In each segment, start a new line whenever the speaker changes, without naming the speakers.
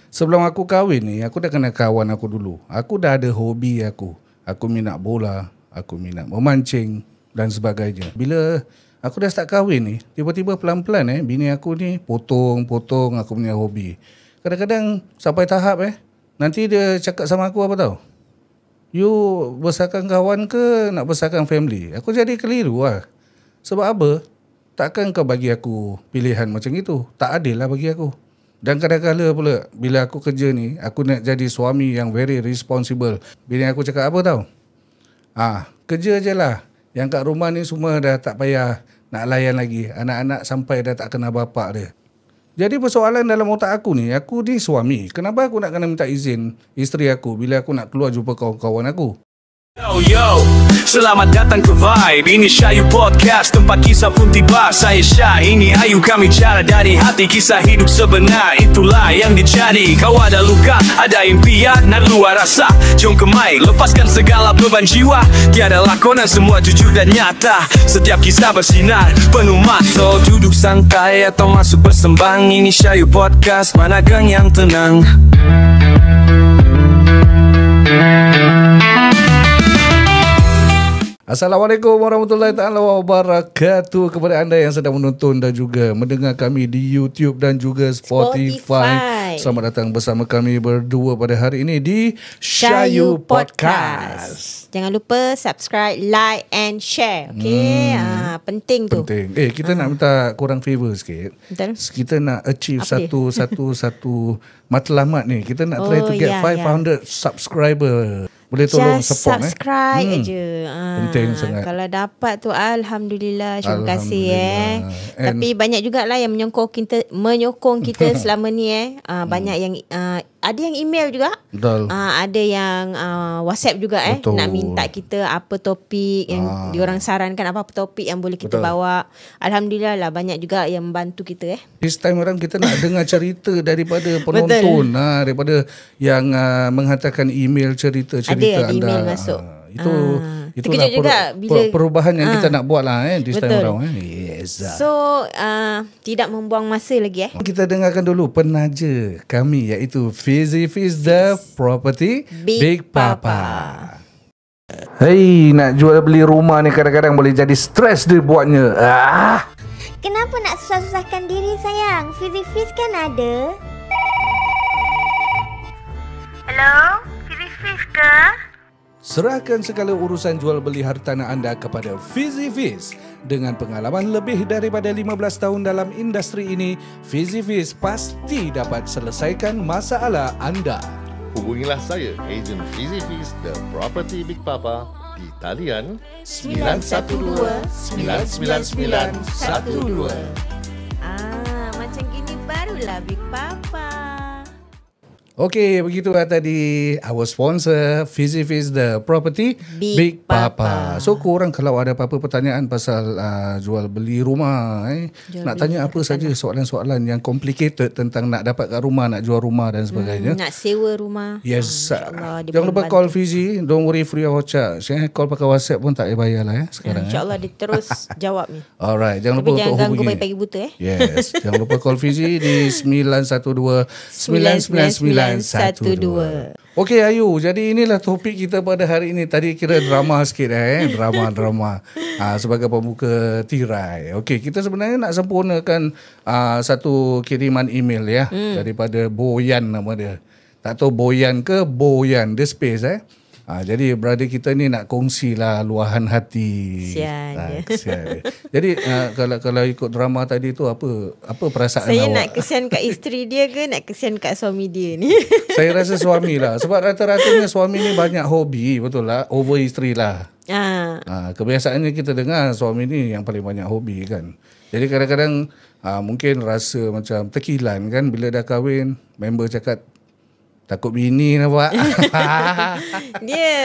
Sebelum aku kahwin ni, aku dah kenal kawan aku dulu. Aku dah ada hobi aku. Aku minat bola, aku minat memancing dan sebagainya. Bila aku dah start kahwin ni, tiba-tiba pelan-pelan bini aku ni potong aku punya hobi. Kadang-kadang sampai tahap nanti dia cakap sama aku apa tahu? You besarkan kawan ke nak besarkan family? Aku jadi keliru lah. Sebab apa? Takkan kau bagi aku pilihan macam itu? Tak adil lah bagi aku. Dan kadang-kadang pula bila aku kerja ni, aku nak jadi suami yang very responsible. Bini aku cakap apa tahu? Kerja je lah. Yang kat rumah ni semua dah tak payah nak layan lagi. Anak-anak sampai dah tak kenal bapak dia. Jadi persoalan dalam otak aku ni suami. Kenapa aku nak kena minta izin isteri aku bila aku nak keluar jumpa kawan-kawan aku?
Yo, selamat datang ke Vibe. Ini Syayu Podcast, tempat kisah pun tiba. Saya Syah, ini Ayu, kami cara dari hati. Kisah hidup sebenar, itulah yang dicari. Kau ada luka, ada impian, nak luar rasa. Jom kemai, lepaskan segala beban jiwa. Tiada lakonan, semua jujur dan nyata. Setiap kisah bersinar, penuh mata. Duduk santai atau masuk bersembang. Ini Syayu Podcast, mana gang yang tenang.
Assalamualaikum warahmatullahi taala wabarakatuh kepada anda yang sedang menonton dan juga mendengar kami di YouTube dan juga Spotify. Selamat datang bersama kami berdua pada hari ini di Syayu Podcast.
Jangan lupa subscribe, like and share. Okay, penting tu.
Penting. Kita nak minta korang favor sikit.
Betul.
Kita nak achieve satu matlamat ni. Kita nak try to get 500 subscriber. Boleh tolong
just
support
subscribe je.
Penting sangat.
Kalau dapat tu alhamdulillah. Terima kasih Tapi banyak jugalah yang menyokong kita selama ni banyak yang ada yang email juga.
Betul.
Ada yang WhatsApp juga nak minta kita apa topik yang diorang sarankan, apa topik yang boleh kita bawa. Alhamdulillah lah, banyak juga yang membantu kita
This time orang kita nak dengar cerita daripada penonton, daripada yang menghantarkan email cerita-cerita
ada
anda.
Email masuk.
Itulah
juga bila
perubahan yang kita nak buat lah this time around.
Yes. So tidak membuang masa lagi
Kita dengarkan dulu penaja kami, iaitu Fizzy Fiz The Property Big Papa. Hey, nak jual beli rumah ni kadang-kadang boleh jadi stres dia buatnya.
Kenapa nak susah-susahkan diri sayang? Fizzy Fiz kan ada. Hello, Fizzy Fiz ke?
Serahkan segala urusan jual beli hartanah anda kepada Fizzy Fiz. Dengan pengalaman lebih daripada 15 tahun dalam industri ini, Fizzy Fiz pasti dapat selesaikan masalah anda.
Hubungilah saya, ejen Fizzy Fiz The Property Big Papa di talian 912-999-12.
Macam gini barulah Big Papa.
Okey, begitulah tadi our sponsor Fizzy Fiz The Property Big Papa. So korang kalau ada apa-apa pertanyaan pasal jual beli rumah, nak tanya apa saja soalan-soalan yang complicated tentang nak dapat kat rumah, nak jual rumah dan sebagainya.
Nak sewa rumah.
Yes. Jangan lupa call Fizzy, don't worry, free of charge. Call pakai WhatsApp pun tak payah bayar lah sekarang.
InsyaAllah dia terus jawab ni.
Alright, jangan lupa untuk
ganggu
hubungi.
pagi buta
Yes, jangan lupa call Fizzy di 912-999-12. Okey Ayu, jadi inilah topik kita pada hari ini. Tadi kira drama sikit drama sebagai pembuka tirai. Okey, kita sebenarnya nak sempurnakan satu kiriman email daripada Boyan nama dia. Tak tahu Boyan ke Boyan, dia space jadi brother kita ni nak kongsilah luahan hati.
Kesian.
Jadi kalau ikut drama tadi tu apa perasaan
saya
awak?
Nak kesian kat isteri dia ke nak kesian kat suami dia ni?
Saya rasa suami lah. Sebab rata-ratanya suami ni banyak hobi, betul lah, over isteri lah. Kebiasaannya kita dengar suami ni yang paling banyak hobi kan. Jadi kadang-kadang mungkin rasa macam terkilan kan bila dah kahwin, member cakap takut bini lah buat.
Dia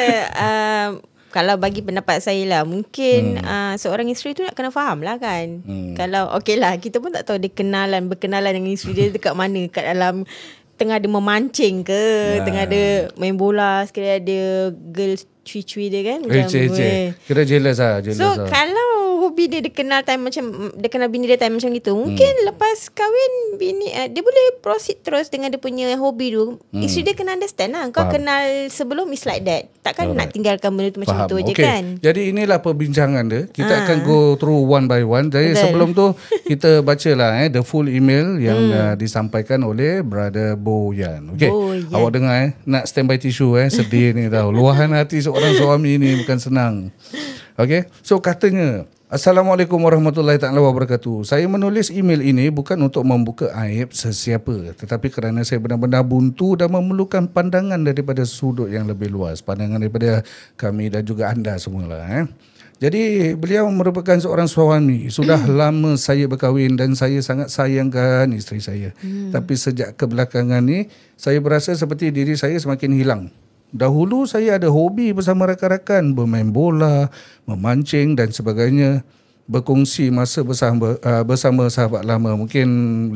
kalau bagi pendapat saya lah, mungkin seorang isteri tu nak kena faham lah kan. Kalau okey lah, kita pun tak tahu dia berkenalan dengan isteri dia dekat mana, kat dalam tengah ada memancing ke, tengah ada main bola, sekali ada girl cui-cui dia kan.
Kira jealous lah.
So kalau hobi dia kenal bini dia time macam gitu. Mungkin lepas kahwin bini dia boleh proceed terus dengan dia punya hobi tu. Isteri dia kena understand lah. Kau kenal sebelum is like that. Takkan nak tinggalkan benda tu macam tu je kan.
Jadi inilah perbincangan dia. Kita akan go through one by one. Jadi sebelum tu kita bacalah the full email yang disampaikan oleh Brother Boyan. Okay. Awak dengar nak standby tisu sedih ni tahu. Luahan hati seorang suami ni bukan senang. Okay. So katanya, Assalamualaikum warahmatullahi taala wabarakatuh. Saya menulis email ini bukan untuk membuka aib sesiapa, tetapi kerana saya benar-benar buntu dan memerlukan pandangan daripada sudut yang lebih luas. Pandangan daripada kami dan juga anda semualah. Jadi beliau merupakan seorang suami. Sudah lama saya berkahwin dan saya sangat sayangkan isteri saya. Tapi sejak kebelakangan ni, saya berasa seperti diri saya semakin hilang. Dahulu saya ada hobi bersama rakan-rakan, bermain bola, memancing dan sebagainya. Berkongsi masa bersama sahabat lama, mungkin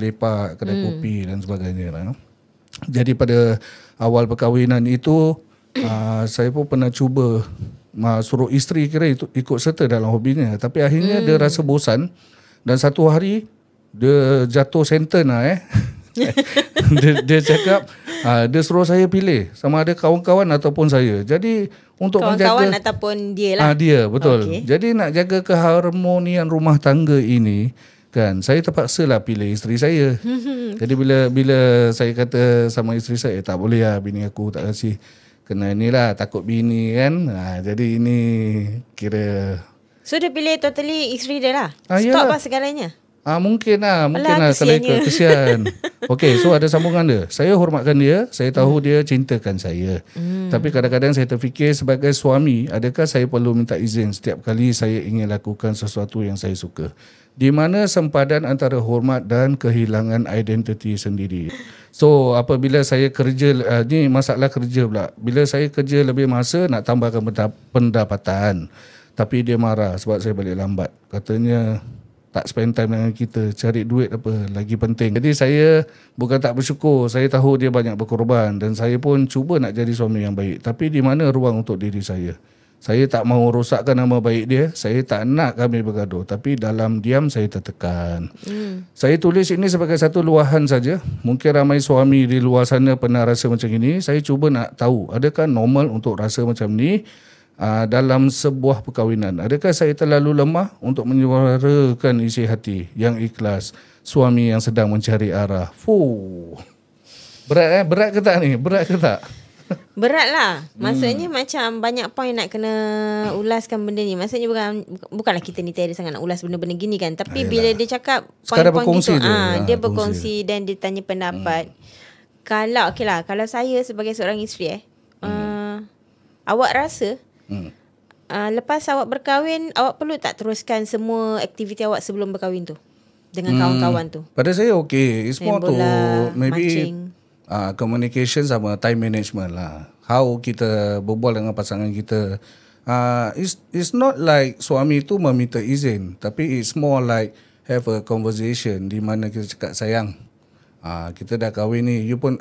lepak, kedai kopi dan sebagainya. Jadi pada awal perkahwinan itu, saya pun pernah cuba suruh isteri kira ikut serta dalam hobinya. Tapi akhirnya dia rasa bosan dan satu hari dia jatuh senten dia cakap dia suruh saya pilih sama ada kawan-kawan ataupun saya. Jadi untuk
kawan-kawan
menjaga
ataupun dia lah.
Dia betul. Okay. Jadi nak jaga keharmonian rumah tangga ini kan, saya terpaksalah pilih isteri saya. Jadi bila saya kata sama isteri saya, tak boleh lah bini aku tak kasih, kena inilah takut bini kan. Jadi ini kira
so dia pilih totally isteri dia lah. Stop
yalah.
lah segalanya.
Mungkin lah
kesiannya.
Kesian. Okey, so ada sambungan dia. Saya hormatkan dia, saya tahu dia cintakan saya. Tapi kadang-kadang saya terfikir sebagai suami, adakah saya perlu minta izin setiap kali saya ingin lakukan sesuatu yang saya suka? Di mana sempadan antara hormat dan kehilangan identiti sendiri. So apabila saya kerja, ni masalah kerja pula. Bila saya kerja lebih masa nak tambahkan pendapatan. Tapi dia marah sebab saya balik lambat. Katanya tak spend time dengan kita, cari duit apa lagi penting. Jadi saya bukan tak bersyukur, saya tahu dia banyak berkorban dan saya pun cuba nak jadi suami yang baik. Tapi di mana ruang untuk diri saya? Saya tak mahu rosakkan nama baik dia, saya tak nak kami bergaduh, tapi dalam diam saya tertekan. Saya tulis ini sebagai satu luahan saja. Mungkin ramai suami di luar sana pernah rasa macam ini. Saya cuba nak tahu, adakah normal untuk rasa macam ni dalam sebuah perkahwinan? Adakah saya terlalu lemah untuk menyuarakan isi hati yang ikhlas suami yang sedang mencari arah? Berat berat ke tak ni? Berat ke tak?
Berat lah. Maksudnya macam banyak point nak kena ulaskan benda ni. Maksudnya bukanlah kita ni tiada sangat nak ulas benda-benda gini kan. Tapi bila dia cakap point-point gitu, dia berkongsi dan dia tanya pendapat. Kalau saya sebagai seorang isteri awak rasa lepas awak berkahwin, awak perlu tak teruskan semua aktiviti awak sebelum berkahwin tu dengan kawan-kawan tu?
Pada saya okey. It's more to maybe
mancing.
Communication sama time management lah. How kita berbual dengan pasangan kita. It's not like suami tu meminta izin, tapi it's more like have a conversation di mana kita cakap sayang, kita dah kahwin ni, you pun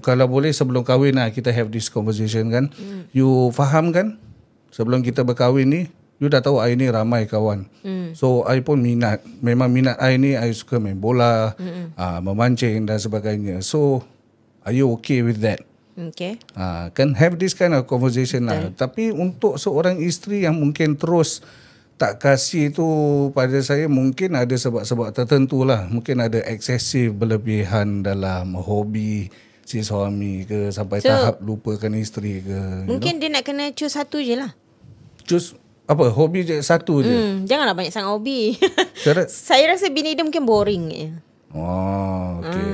kalau boleh sebelum kahwin lah kita have this conversation kan. You faham kan, sebelum kita berkahwin ni you dah tahu I ni ramai kawan. So I pun memang minat I ni, I suka main bola, memancing dan sebagainya. So are you okay with that?
Okay.
Kan have this kind of conversation lah. Tapi untuk seorang isteri yang mungkin terus tak kasih tu, pada saya mungkin ada sebab-sebab tertentu lah. Mungkin ada eksesif berlebihan dalam hobi si suami ke, sampai tahap lupakan isteri ke.
Mungkin dia nak kena choose satu je lah.
Choose apa? Hobi je satu je.
Janganlah banyak sangat hobi. Saya rasa bini dia mungkin boring je.
Okay.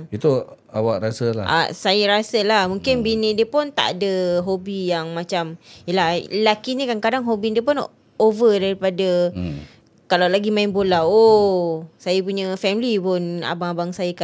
Itu awak rasa lah?
Saya rasa lah. Mungkin bini dia pun tak ada hobi yang macam, yelah, lelaki ni kadang-kadang hobi dia pun over daripada kalau lagi main bola. Saya punya family pun abang-abang saya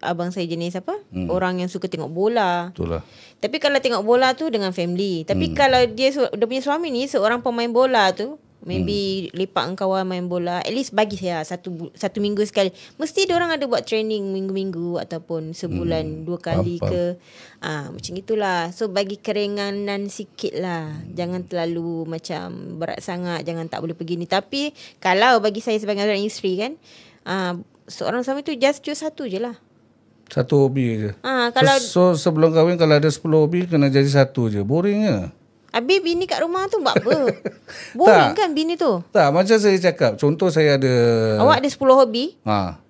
abang saya jenis apa? Orang yang suka tengok bola.
Betul lah.
Tapi kalau tengok bola tu dengan family. Tapi kalau dia punya suami ni seorang pemain bola tu, Maybe lepak dengan kawan main bola. At least bagi saya satu minggu sekali. Mesti diorang ada buat training minggu-minggu ataupun sebulan 2 kali ke. Macam itulah. So bagi keringanan sikit lah. Jangan terlalu macam berat sangat. Jangan tak boleh pergi ni. Tapi kalau bagi saya sebagai seorang isteri kan, seorang suami tu just choose satu je lah.
Satu hobi je.
Kalau
So sebelum kahwin kalau ada 10 hobi kena jadi satu je. Boringnya.
habis bini kat rumah tu buat apa? Boring kan bini tu?
Tak, macam saya cakap. Contoh saya ada...
Awak ada 10 hobi.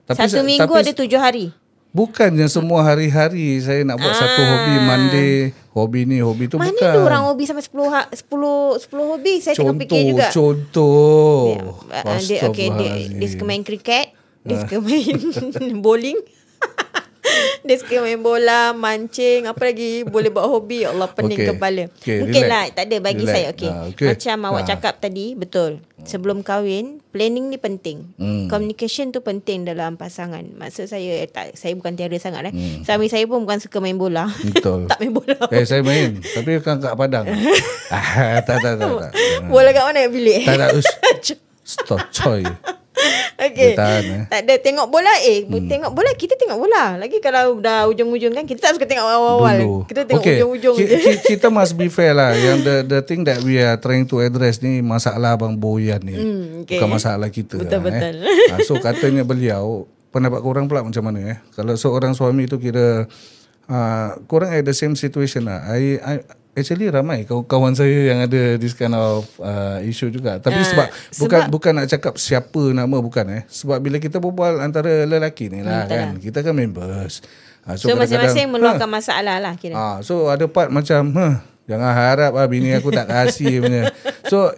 Satu minggu ada 7 hari.
Bukannya semua hari-hari saya nak buat satu hobi. Monday, hobi ni, hobi tu.
Mana
bukan.
ada orang hobi sampai 10 hobi? Saya tengah fikir juga.
Contoh.
Dia suka main kriket. Dia suka main bowling. Dia suka main bola, mancing, apa lagi boleh buat hobi. Allah pening kepala. Mungkin lah, tak ada bagi saya. Macam awak cakap tadi, betul. Sebelum kahwin, planning ni penting. Communication tu penting dalam pasangan. Maksud saya, saya bukan tiada sangat. Suami saya pun bukan suka main bola.
Betul.
Tak main bola.
Saya main. Tapi bukan kat Padang. Tak.
Bola kat mana bilik?
Tak. Stop coy.
Okay. Tak ada tengok bola. Tengok bola, kita tengok bola. Lagi kalau dah ujung-ujung kan, kita tak suka tengok awal-awal.
Dulu.
Kita tengok ujung-ujung je.
Kita must be fair lah. Yang the thing that we are trying to address ni masalah Abang Boyan ni. Bukan masalah kita.
Betul-betul.
So katanya beliau, pendapat korang pula macam mana? Kalau seorang suami tu kira korang at the same situation lah. Actually ramai kawan-kawan saya yang ada this kind of issue juga. Tapi sebab bukan nak cakap siapa nama, bukan Sebab bila kita berbual antara lelaki ni lah kan, kita kan members.
So masing-masing meluahkan masalah lah kira.
So ada part macam jangan harap bini aku tak kasih punya. So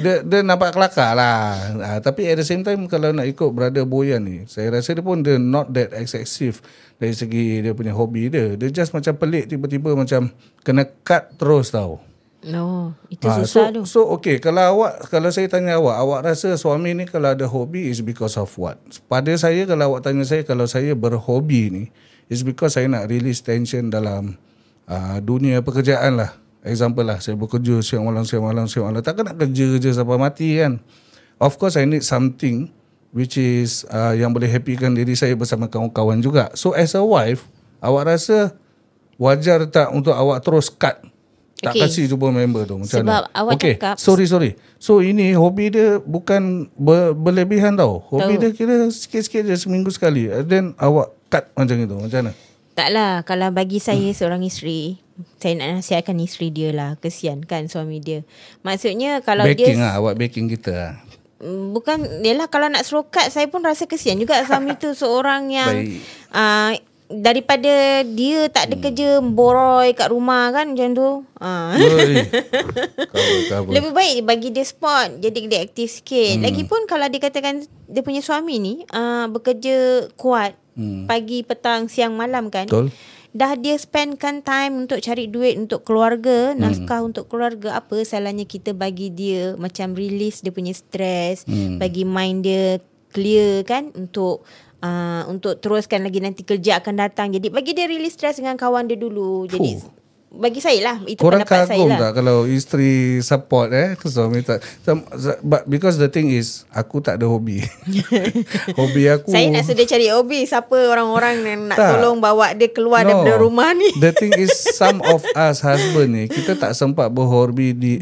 dia nampak kelakar lah. Tapi at the same time kalau nak ikut brother Boyan ni, saya rasa dia pun not that excessive dari segi dia punya hobi dia. Dia just macam pelik, tiba-tiba macam kena cut terus tau.
No, itu susah tu.
So okay, kalau saya tanya awak rasa suami ni kalau ada hobi is because of what? Pada saya, kalau awak tanya saya, kalau saya berhobi ni is because saya nak release tension dalam dunia pekerjaan lah. Example lah, saya bekerja siang malam. Takkan nak kerja je sampai mati kan. Of course I need something which is yang boleh happykan diri saya bersama kawan-kawan juga. So as a wife, awak rasa wajar tak untuk awak terus cut? Tak kasih jumpa member tu macam
sebab
mana?
Awak cakap
sorry. So ini hobi dia bukan berlebihan tau. Hobi dia kira sikit-sikit je, seminggu sekali. Then awak cut macam itu. Macam mana?
Taklah, kalau bagi saya seorang isteri, saya nak nasihatkan isteri dia lah. Kesian kan suami dia. Maksudnya kalau
backing
dia
awak backing kita lah.
Bukan, yelah kalau nak serokat, saya pun rasa kesian juga suami tu. Seorang yang daripada dia tak ada kerja, boroi kat rumah kan macam tu. Cover. Lebih baik bagi dia sport, jadi dia aktif sikit. Lagipun kalau dia katakan dia punya suami ni bekerja kuat, pagi, petang, siang, malam kan.
Betul.
Dah dia spendkan time untuk cari duit untuk keluarga, nafkah untuk keluarga. Apa salahnya kita bagi dia macam release dia punya stres, bagi mind dia clear kan, untuk teruskan lagi nanti kerja akan datang. Jadi bagi dia release stres dengan kawan dia dulu. Jadi bagi saya lah, itu
korang
pendapat saya lah.
kagum tak kalau isteri support suami tak? But because the thing is, aku tak ada hobi. Hobi aku,
saya nak sedia cari hobi. Siapa orang-orang yang nak
tak.
tolong bawa dia keluar daripada rumah ni?
The thing is, some of us husband ni, kita tak sempat berhobi ni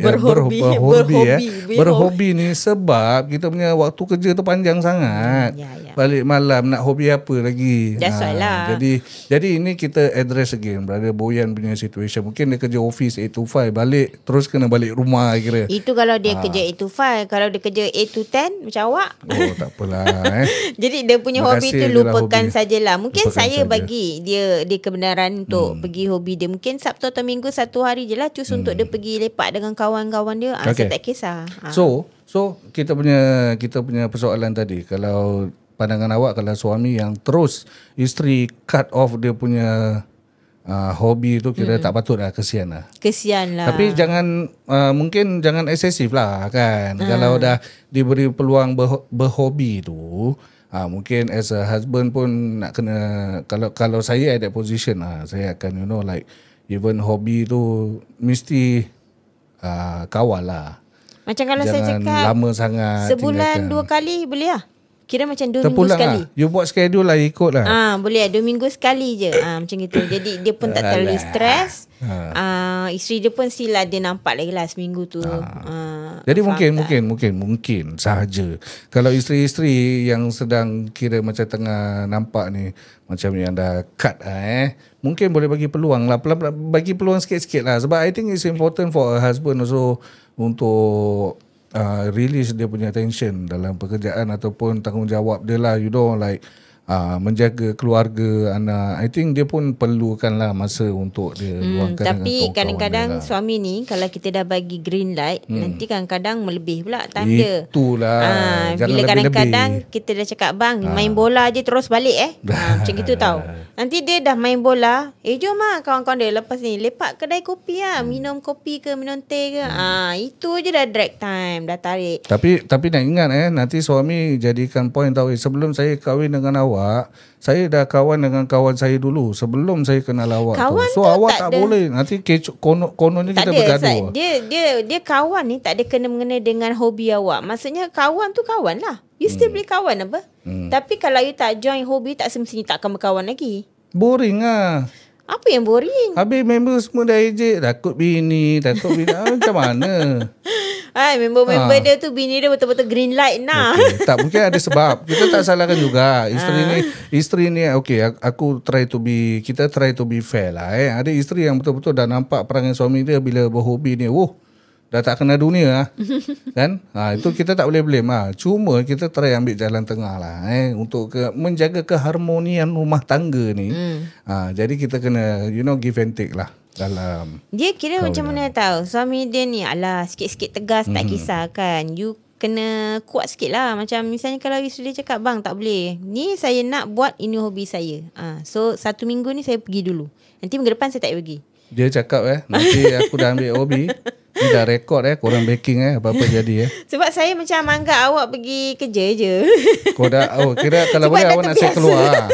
sebab kita punya waktu kerja tu panjang sangat. Balik malam nak hobi apa lagi?
That's why lah.
Jadi ini kita address again brother Boyan punya situation. Mungkin dia kerja office 8 to 5, balik terus kena balik rumah kira.
Itu kalau dia kerja 8 to 5. Kalau dia kerja 8 to 10 macam awak.
Oh tak apalah.
Jadi dia punya hobi tu lupakan sajalah. Mungkin lupakan saya saja. Bagi dia kebenaran untuk pergi hobi dia. Mungkin Sabtu atau Minggu satu hari je lah, cus untuk dia pergi lepak dengan kawan-kawan dia. Saya tak kisah.
So kita punya persoalan tadi, kalau pandangan awak, kalau suami yang terus isteri cut off dia punya hobi tu, kira tak patut lah, kesian lah. Tapi jangan mungkin jangan eksesif lah kan. Kalau dah diberi peluang berhobi tu, mungkin as a husband pun nak kena, kalau saya at that position saya akan even hobi tu mesti kawal lah.
Macam kalau saya
Jangan
cakap
lama sangat
sebulan
tinggalkan.
2 kali boleh lah. Kira macam 2 minggu
Terpulang
sekali.
lah. You buat schedule lah, ikut lah.
Boleh lah 2 minggu sekali je. Macam gitu. Jadi dia pun tak terlalu stres. Isteri dia pun still ada nampak lagi lah seminggu tu.
Jadi mungkin sahaja. Kalau isteri-isteri yang sedang kira macam tengah nampak ni, macam yang dah cut mungkin boleh bagi peluang lah. Bagi peluang sikit-sikit lah. Sebab I think it's important for a husband also untuk release dia punya tension dalam pekerjaan ataupun tanggungjawab dia lah, you know, like menjaga keluarga, anak. I think dia pun perlukanlah masa untuk dia luangkan dengan
tapi
kawan-kawan
kadang-kadang
dia lah.
suami ni kalau kita dah bagi green light, nanti kadang-kadang melebih pula time dia.
Itulah. Jangan
Bila
lebih-lebih.
kadang-kadang kita dah cakap bang main bola je terus balik macam gitu tau. Nanti dia dah main bola, jom lah kawan-kawan dia lepas ni lepak kedai kopi lah, minum kopi ke minum teh ke. Itu je dah drag time, dah tarik.
Tapi nak ingat nanti suami jadikan point tahu, sebelum saya kahwin dengan awak, saya dah kawan dengan kawan saya dulu sebelum saya kenal awak
Kawan
tu. So
tu
awak
tak
tak
ada.
boleh nanti kononnya
Tak
kita
ada.
bergaduh.
Dia kawan ni tak ada kena-mengena dengan hobi awak. Maksudnya kawan tu kawan lah. You still boleh kawan apa. Tapi kalau you tak join hobi, tak semestinya tak akan berkawan lagi.
Boring lah.
Apa yang boring?
Habis member semua dah ejek, takut bini. Macam mana?
Member dia tu bini dia betul-betul green light nah.
Okay. Tak, mungkin ada sebab. Kita tak salahkan juga. Isteri ni okay, kita try to be fair lah. Ada isteri yang betul-betul dah nampak perangai suami dia bila berhobi ni. Dah tak kena dunia lah. Kan? Itu kita tak boleh blame lah. Cuma kita try ambil jalan tengah lah. Untuk menjaga keharmonian rumah tangga ni. Jadi kita kena give and take lah. Dalam
dia kira macam mana tahu, suami dia ni sikit-sikit tegas tak kisah kan, you kena kuat sikit lah. Macam misalnya kalau isteri dia cakap bang tak boleh, ni saya nak buat, ini hobi saya, so 1 minggu ni saya pergi dulu, nanti minggu depan saya tak pergi. Dia
cakap nanti aku dah ambil hobi, ni dah rekod korang backing apa-apa jadi
sebab saya macam anggap awak pergi kerja je.
Kau dah kira kalau boleh awak nak saya keluar.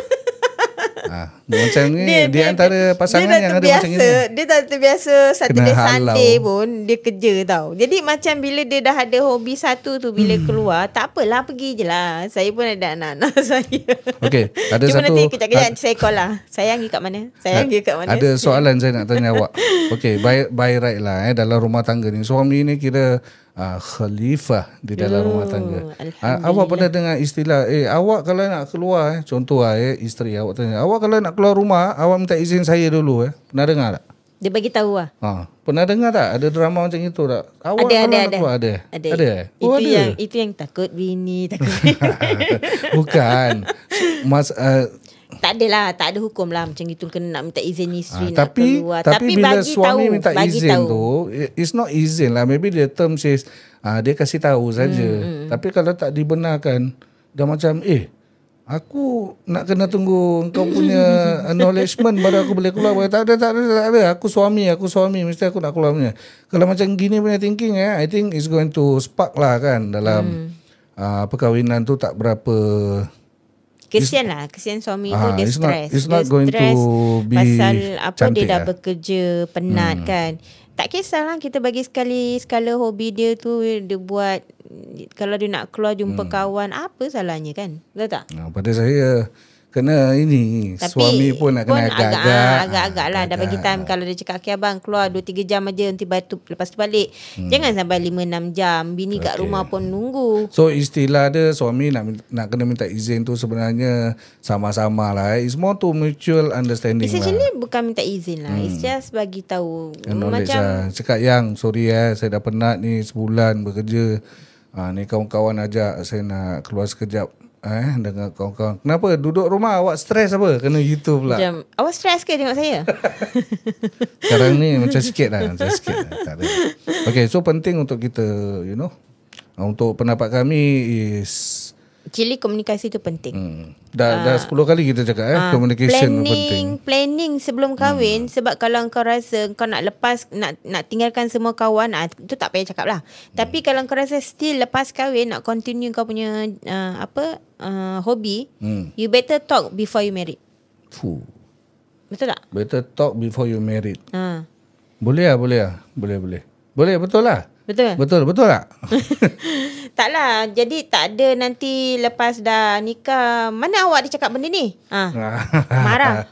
Macam ni di antara pasangan yang ada macam ni.
Dia dah terbiasa Saturday
Kena
Sunday
halau.
pun dia kerja tau. Jadi macam bila dia dah ada hobi satu tu, bila keluar tak apalah, pergi je lah. Saya pun ada anak-anak saya.
Okey, ada
cuma
satu
nanti kejap-kejap saya call lah. Sayang pergi kat mana? Sayang pergi kat mana?
Ada soalan saya nak tanya awak. Okey, by right lah dalam rumah tangga ni, suami ni kira khalifah di dalam rumah tangga. Awak pernah dengar istilah awak kalau nak keluar contoh isteri awak tanya, awak kalau nak keluar rumah awak minta izin saya dulu pernah dengar tak?
Dia bagi tahu lah.
Pernah dengar tak ada drama macam itu tak? Awak
Ada,
kalau
ada,
nak
ada.
keluar ada.
Itu yang takut bini, takut.
Bukan.
Tak adalah, tak ada hukum lah macam itu kena nak minta izin isteri nak
tapi
keluar.
Tapi bila
bagi
suami
tahu,
minta
bagi
izin
tahu.
tu, it's not izin lah. Maybe the term says dia kasih tahu saja. Tapi kalau tak dibenarkan, dah macam aku nak kena tunggu kau punya acknowledgement baru aku boleh keluar. Tak ada. Aku suami mesti aku nak keluar punya. Kalau macam gini punya thinking I think it's going to spark lah kan dalam perkahwinan tu tak berapa.
Kesian suami tu dia stres.
It's not going to be
pasal
cantik
dia dah bekerja penat kan. Tak kisahlah kita bagi skala hobi dia tu dia buat. Kalau dia nak keluar jumpa kawan, apa salahnya kan? Betul tak?
Pada saya kena ini.
Tapi
suami pun nak kena
agak-agak lah. Dah bagi time. Kalau dia cakap okay abang keluar 2-3 jam aja, nanti lepas tu balik. Jangan sampai 5-6 jam. Bini kat rumah pun nunggu.
So istilah dia suami nak kena minta izin tu sebenarnya sama-sama lah. It's more to mutual understanding
It's
lah.
actually bukan minta izin lah. It's just bagi tahu.
Knowledge
Macam
lah. Cakap yang sorry saya dah penat ni sebulan bekerja. Ni kawan-kawan ajak saya nak keluar sekejap dengan kawan-kawan. Kenapa duduk rumah awak stres apa? Kena gitu pula.
macam awak stres ke tengok saya?
Sekarang ni macam sikit lah. Tak ada. Okay, so penting untuk kita untuk pendapat kami is
Actually komunikasi tu penting.
Dah 10 kali kita cakap communication penting.
Planning sebelum kahwin. Sebab kalau kau rasa kau nak lepas, nak tinggalkan semua kawan, itu tak payah cakap lah. Tapi kalau kau rasa still lepas kahwin nak continue kau punya hobi, you better talk before you married. Betul tak?
Better talk before you married. Boleh lah. Boleh, betul lah.
Betul?
Betul tak?
Taklah. Jadi tak ada nanti lepas dah nikah, mana awak dia cakap benda ni? Marah.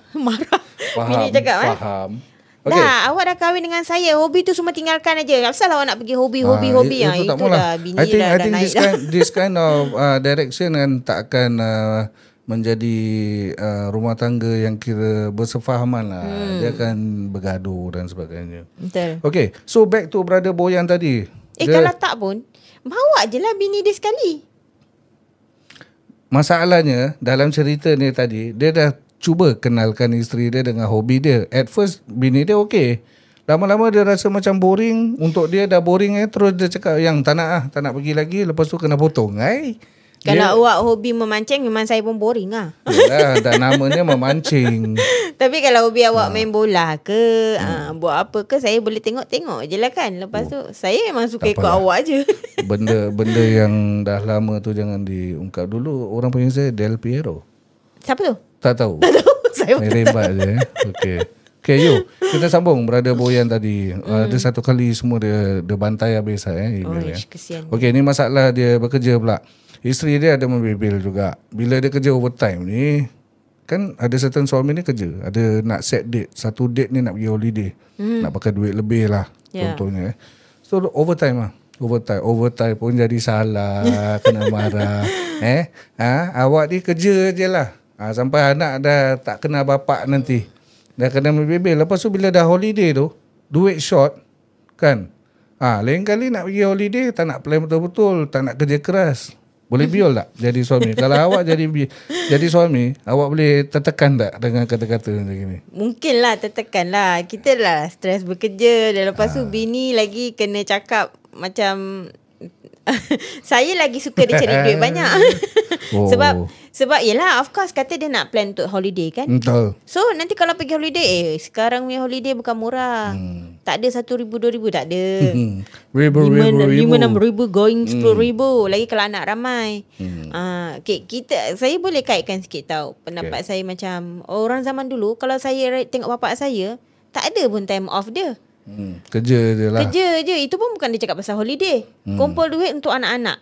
Bini cakap
Faham.
Okay. Dah, awak dah kahwin dengan saya. Hobi tu semua tinggalkan aja. Tak pasal awak nak pergi hobi.
Itu
dah bini
I think
naik
this kind of direction kan tak akan menjadi rumah tangga yang kira bersefahaman lah. Dia akan bergaduh dan sebagainya.
Betul.
Okay, so back to Brother Boyan tadi.
Kalau tak pun, bawa je lah bini dia sekali.
Masalahnya dalam cerita ni tadi, dia dah cuba kenalkan isteri dia dengan hobi dia. At first bini dia okey. Lama-lama dia rasa macam boring. Untuk dia dah boring terus dia cakap yang tak nak pergi lagi. Lepas tu kena potong.
Kalau awak hobi memancing, memang saya pun boring lah.
Yalah, dah namanya memancing.
Tapi kalau hobi awak main bola ke, buat apa ke, saya boleh tengok-tengok je lah kan. Lepas tu saya memang suka ikut awak je. Benda
yang dah lama tu jangan diungkap dulu. Orang panggil saya Del Piero.
Siapa tu?
Tak tahu.
Saya pun tak tahu.
Je. Okay, yuk. Kita sambung Brother Boyan tadi. Dia satu kali semua dia bantai habis email.
Kesian.
Okay, ni masalah dia bekerja pula. Isteri dia ada membebel juga. Bila dia kerja overtime ni, kan ada certain suami ni kerja. Ada nak set date. Satu date ni nak pergi holiday. Nak pakai duit lebih lah. Contohnya. So overtime lah. Overtime pun jadi salah. Kena marah. Awak ni kerja je lah. Sampai anak dah tak kenal bapak nanti. Dah kena membebel. Lepas tu bila dah holiday tu, duit short. Kan? Lain kali nak pergi holiday, tak nak plan betul-betul. Tak nak kerja keras. Boleh biol tak jadi suami? Kalau awak jadi suami, awak boleh tertekan tak dengan kata-kata macam ni?
Mungkin lah tertekan lah. Kita lah stres bekerja. Dan lepas tu bini lagi kena cakap macam saya lagi suka dia cari duit banyak. Sebab yelah, of course kata dia nak plan untuk holiday kan.
Betul.
So nanti kalau pergi holiday, sekarang punya holiday bukan murah. Tak ada 1,000, 2,000 tak ada. 5,000 going 10,000. Lagi kalau anak ramai. Saya boleh kaitkan sikit tau. Pendapat saya macam orang zaman dulu, kalau saya tengok bapak saya, tak ada pun time off dia.
Kerja je lah.
Kerja je. Itu pun bukan dia cakap pasal holiday. Kumpul duit untuk anak-anak.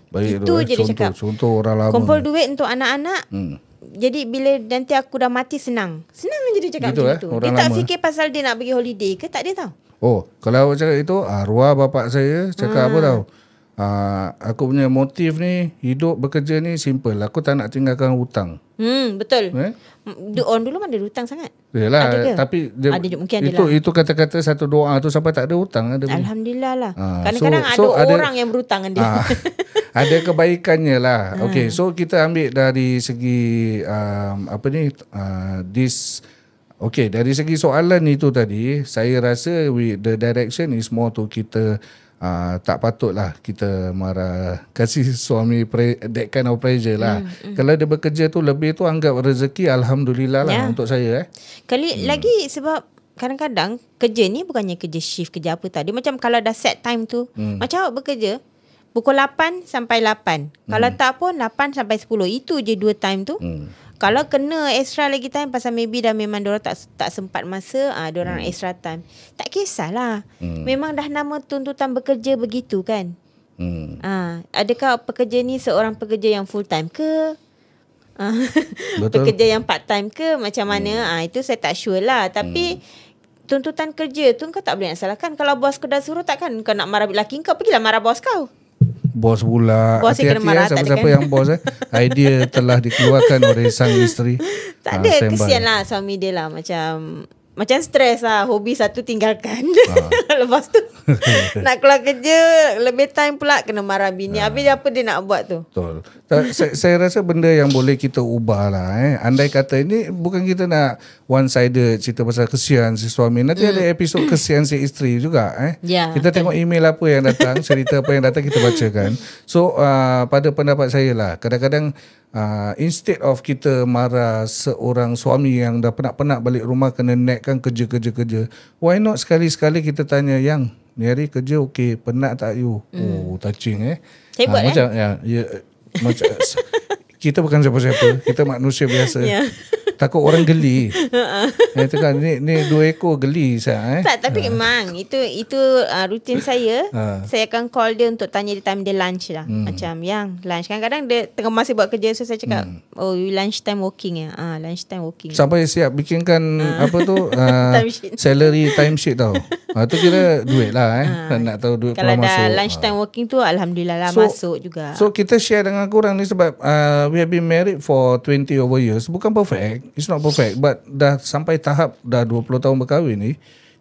Baik
itu je dia cakap.
Contoh orang lama.
Kumpul duit untuk anak-anak. Jadi bila nanti aku dah mati senang je dia cakap
gitu,
macam tu. Dia tak fikir pasal dia nak pergi holiday ke. Tak dia tahu.
Kalau awak cakap itu, arwah bapak saya cakap apa tahu? Aku punya motif ni, hidup bekerja ni simple. Aku tak nak tinggalkan hutang.
Betul. Orang dulu mana ada hutang sangat.
Yalah, tapi
mungkin
itu kata-kata satu doa tu sampai tak ada hutang.
Alhamdulillah lah. Kadang-kadang ada orang yang berhutang dengan dia.
Ada kebaikannya lah. Okay, so kita ambil dari segi dari segi soalan itu tadi, saya rasa the direction is more to kita tak patutlah kita marah, kasih suami that kind of pressure lah. Kalau dia bekerja tu lebih tu anggap rezeki, alhamdulillah lah untuk saya.
Kali lagi sebab kadang-kadang kerja ni bukannya kerja shift, kerja apa tadi. Macam kalau dah set time tu, macam awak bekerja pukul 8 sampai 8. Kalau tak pun 8 sampai 10. Itu je 2 time tu. Kalau kena extra lagi time pasal maybe dah memang diorang tak sempat masa, diorang extra time. Tak kisahlah. Memang dah nama tuntutan bekerja begitu kan. Adakah pekerja ni seorang pekerja yang full time ke? Pekerja yang part time ke? Macam mana? Itu saya tak sure lah. Tapi tuntutan kerja tu kau tak boleh nak salahkan. Kalau bos kau dah suruh, takkan kau nak marah lelaki kau, pergilah marah bos kau.
Bos pula.
Bos kena marah,
siapa-siapa yang bos idea telah dikeluarkan oleh sang isteri.
Tak ada, kesian lah suami dia lah. Macam stres lah. Hobi satu tinggalkan. Lepas tu nak keluar kerja, lebih time pula kena marah bini. Habis apa dia nak buat tu?
Betul. Saya rasa benda yang boleh kita ubah lah. Andai kata ini bukan kita nak one-sided cerita pasal kesian si suami. Nanti ada episod kesian si isteri juga. Kita tengok email apa yang datang, cerita apa yang datang, kita bacakan. So pada pendapat saya lah, kadang-kadang instead of kita marah seorang suami yang dah penat-penat balik rumah kena naikkan kerja, why not sekali-sekali kita tanya, yang ni hari kerja okey, penat tak you? Touching
Saya buat
macam macam kita bukan siapa-siapa, kita manusia biasa. Takut orang geli. Itu kan ni 2 ekor geli saya.
Tak, tapi memang itu rutin saya. Saya akan call dia untuk tanya dia time dia lunch lah. Macam yang lunch. Kadang-kadang dia tengah masih buat kerja, so saya cakap, oh you lunch time working ya. Lunch time working.
Sampai siap bikinkan apa tu
Timesheet.
salary timesheet tau. Tu kira duit lah nak tahu duit
Kalau
keluar
dah
masuk.
lunch time working tu alhamdulillah lah masuk juga.
So kita share dengan korang ni sebab we have been married for 20 over years. Bukan perfect, it's not perfect, but dah sampai tahap dah 20 tahun berkahwin ni,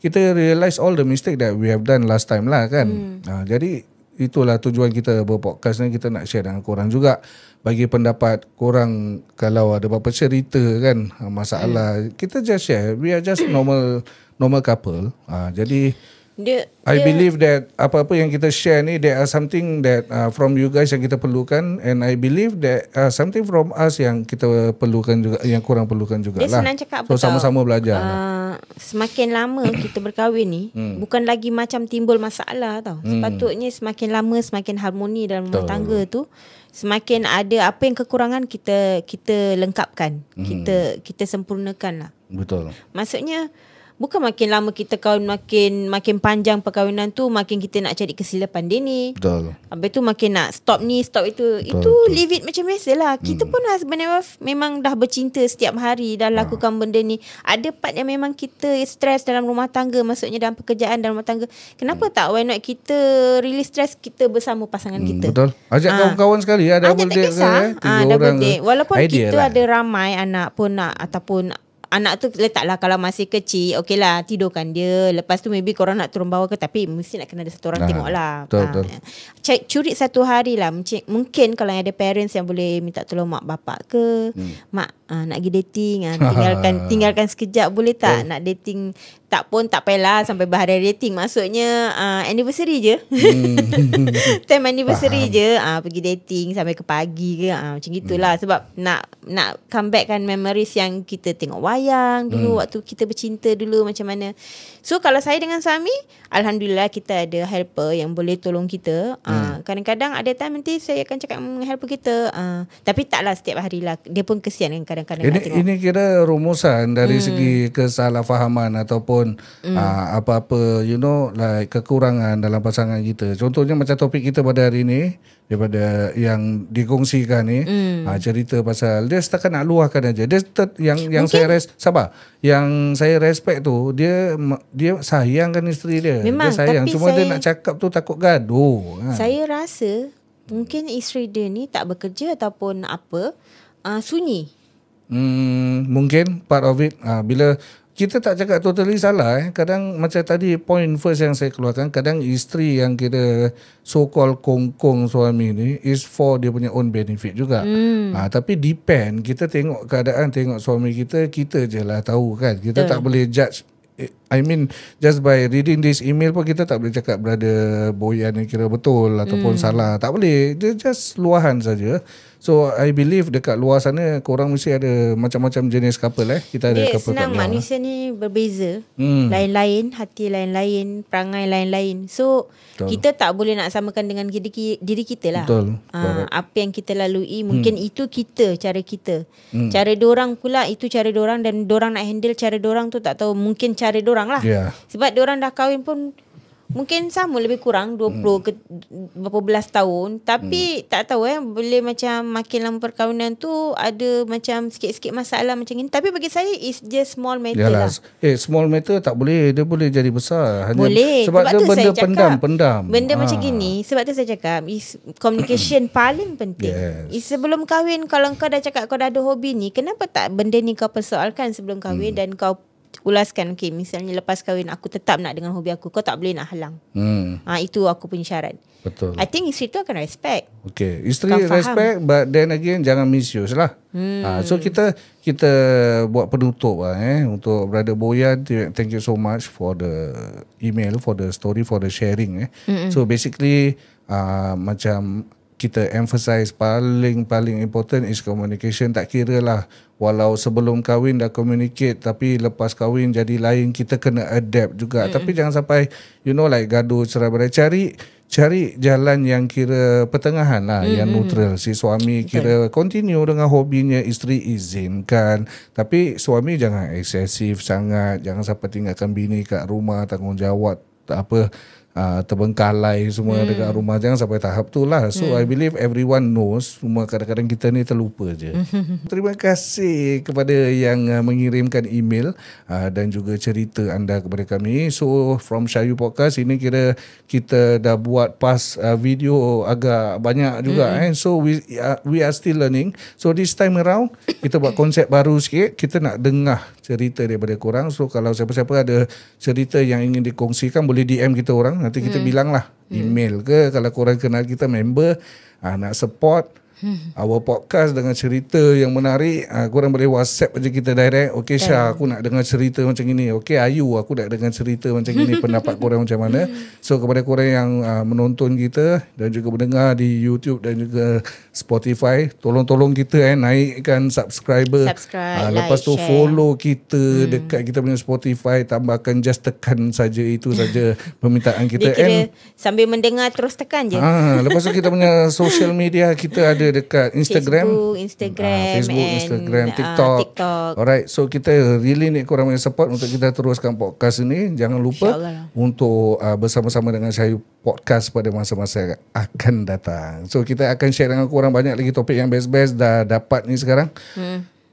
kita realise all the mistake that we have done last time lah kan. Jadi itulah tujuan kita berpodcast ni, kita nak share dengan korang juga, bagi pendapat korang kalau ada apa-apa cerita kan, masalah, kita just share. We are just normal couple. Jadi I believe that apa-apa yang kita share ni, there are something that from you guys yang kita perlukan, and I believe that something from us yang kita perlukan juga, yang korang perlukan juga
dia
lah.
senang cakap apa
so sama-sama belajar.
Semakin lama kita berkahwin ni, bukan lagi macam timbul masalah tau. Sepatutnya semakin lama semakin harmoni dalam rumah tangga tu, semakin ada apa yang kekurangan kita lengkapkan, kita sempurnakan lah.
Betul.
Maksudnya bukan makin lama kita kahwin, makin panjang perkahwinan tu, makin kita nak cari kesilapan dia ni.
Betul.
Habis tu makin nak stop ni, stop itu.
Betul.
Leave it macam biasa lah. Kita pun husband and wife memang dah bercinta setiap hari, dah lakukan benda ni. Ada part yang memang kita stres dalam rumah tangga, maksudnya dalam pekerjaan, dalam rumah tangga. Kenapa tak? Why not kita release stress kita bersama pasangan kita?
Betul. Ajak kawan-kawan sekali, double date ke, 3 orang
date. Walaupun
idea
kita
lah.
ada ramai anak pun nak, ataupun anak tu letaklah kalau masih kecil, okey lah tidurkan dia. Lepas tu maybe korang nak turun bawah ke, tapi mesti nak kena ada satu orang tengok lah.
Betul.
Curi satu hari lah. Mungkin kalau ada parents yang boleh minta tolong mak bapak ke, mak nak pergi dating, tinggalkan sekejap boleh tak? Nak dating tak pun tak payahlah sampai berhari dating. Maksudnya anniversary je. Time anniversary je, pergi dating sampai ke pagi ke, macam gitulah. Sebab nak come back kan memories yang kita tengok wayang dulu, waktu kita bercinta dulu macam mana. So kalau saya dengan suami, alhamdulillah kita ada helper yang boleh tolong kita. Kadang-kadang ada time nanti saya akan cakap dengan helper kita, tapi taklah setiap hari lah. Dia pun kesian kan kadang-kadang nak tengok.
Ini kira rumusan dari segi kesalahfahaman ataupun apa-apa like kekurangan dalam pasangan kita. Contohnya macam topik kita pada hari ni, daripada yang dikongsikan ni, cerita pasal dia setakat nak luahkan aja. Dia yang saya respect tu, dia sayang kan isteri dia.
Memang,
dia sayang,
tapi
cuma dia nak cakap tu takut gaduh.
Saya rasa mungkin isteri dia ni tak bekerja ataupun apa, sunyi.
Mungkin part of it. Bila kita tak cakap totally salah. Kadang macam tadi point first yang saya keluarkan, kadang isteri yang kira so called kongkong suami ni is for dia punya own benefit juga. Tapi depend, kita tengok keadaan, tengok suami kita je lah tahu kan. Kita tak boleh judge. I mean, just by reading this email pun kita tak boleh cakap brother Boyan ni kira betul ataupun salah. Tak boleh. Dia just luahan saja. So I believe dekat luar sana korang mesti ada macam-macam jenis couple Kita ada couple
senang,
kat luar.
manusia ni berbeza. Lain-lain, hati lain-lain, perangai lain-lain. So kita tak boleh nak samakan dengan diri kita lah.
Betul.
Apa yang kita lalui, mungkin itu cara kita. Cara dorang pula itu cara dorang, dan dorang nak handle cara dorang tu tak tahu, mungkin cara dorang lah. Sebab dorang dah kahwin pun mungkin sama lebih kurang 20 ke berapa belas tahun, tapi tak tahu boleh macam makin lama perkahwinan tu ada macam sikit-sikit masalah macam ni. Tapi bagi saya it's just small matter lah.
Small matter tak boleh, dia boleh jadi besar.
Boleh.
Sebab dia
tu
benda
saya cakap,
pendam.
Benda macam gini, sebab tu saya cakap is communication paling penting. Sebelum kahwin, kalau kau dah cakap kau dah ada hobi ni, kenapa tak benda ni kau persoalkan sebelum kahwin dan kau ulaskan. Okay, misalnya lepas kahwin aku tetap nak dengan hobi aku, kau tak boleh nak halang. Itu aku punya syarat.
Betul.
I think isteri tu akan respect.
Okay, isteri respect, but then again jangan misuse lah. So kita buat penutup untuk brother Boyan. Thank you so much for the email, for the story, for the sharing. So basically macam kita emphasize paling important is communication. Tak kira lah walau sebelum kahwin dah communicate, tapi lepas kahwin jadi lain, kita kena adapt juga. Tapi jangan sampai like gaduh cerai-berai. Cari jalan yang kira pertengahan lah, yang neutral. Si suami kira continue dengan hobinya, isteri izinkan, tapi suami jangan eksesif sangat, jangan sampai tinggalkan bini kat rumah, tanggungjawab terbengkalai semua dekat rumah. Jangan sampai tahap tu lah. So I believe everyone knows, cuma kadang-kadang kita ni terlupa je. Terima kasih kepada yang mengirimkan email dan juga cerita anda kepada kami. So from Syayu Podcast ini kira kita dah buat video agak banyak juga. So we are still learning. So this time around kita buat konsep baru sikit. Kita nak dengar cerita daripada korang. So kalau siapa-siapa ada cerita yang ingin dikongsikan, boleh DM kita orang. Nanti kita bilang lah email ke, kalau korang kenal kita member, nak support our podcast dengan cerita yang menarik, korang boleh WhatsApp je kita direct. Okay Syah, aku nak dengar cerita macam ini. Okay Ayu, aku nak dengar cerita macam ini. Pendapat korang macam mana? So kepada korang yang menonton kita dan juga mendengar di YouTube dan juga Spotify, tolong kita naikkan subscriber. Lepas tu
share.
follow kita dekat kita punya Spotify. Tambahkan just tekan saja, itu saja permintaan kita.
Dia kira sambil mendengar terus tekan je.
Lepas tu kita punya social media, kita ada dekat Instagram,
Facebook,
Instagram, TikTok. Alright, so kita really need korang punya support untuk kita teruskan podcast ini. Jangan lupa untuk bersama-sama dengan Syayu Podcast pada masa-masa akan datang. So kita akan share dengan korang banyak lagi topik yang best-best dah dapat ni sekarang.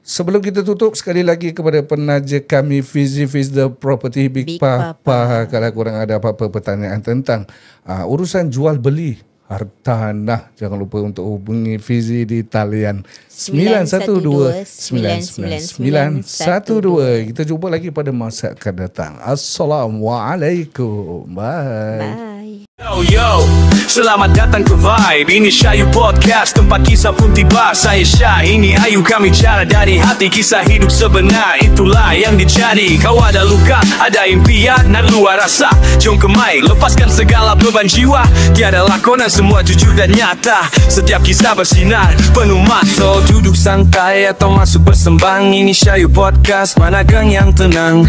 Sebelum kita tutup, sekali lagi kepada penaja kami Fizi the Property Big Papa. Kalau korang ada apa-apa pertanyaan tentang urusan jual beli hartanah, jangan lupa untuk hubungi Fizi di talian 912-999-912. Kita jumpa lagi pada masa akan datang. Assalamualaikum. Bye.
Yo, selamat datang ke Vibe. Ini Syayu Podcast, tempat kisah pun tiba. Saya Syah, ini Ayu, kami cara dari hati. Kisah hidup sebenar, itulah yang dicari. Kau ada luka, ada impian, nak luar rasa. Jom kemai, lepaskan segala beban jiwa. Tiada lakonan, semua jujur dan nyata. Setiap kisah bersinar, penuh mata. Duduk santai atau masuk bersembang. Ini Syayu Podcast, mana gang yang tenang.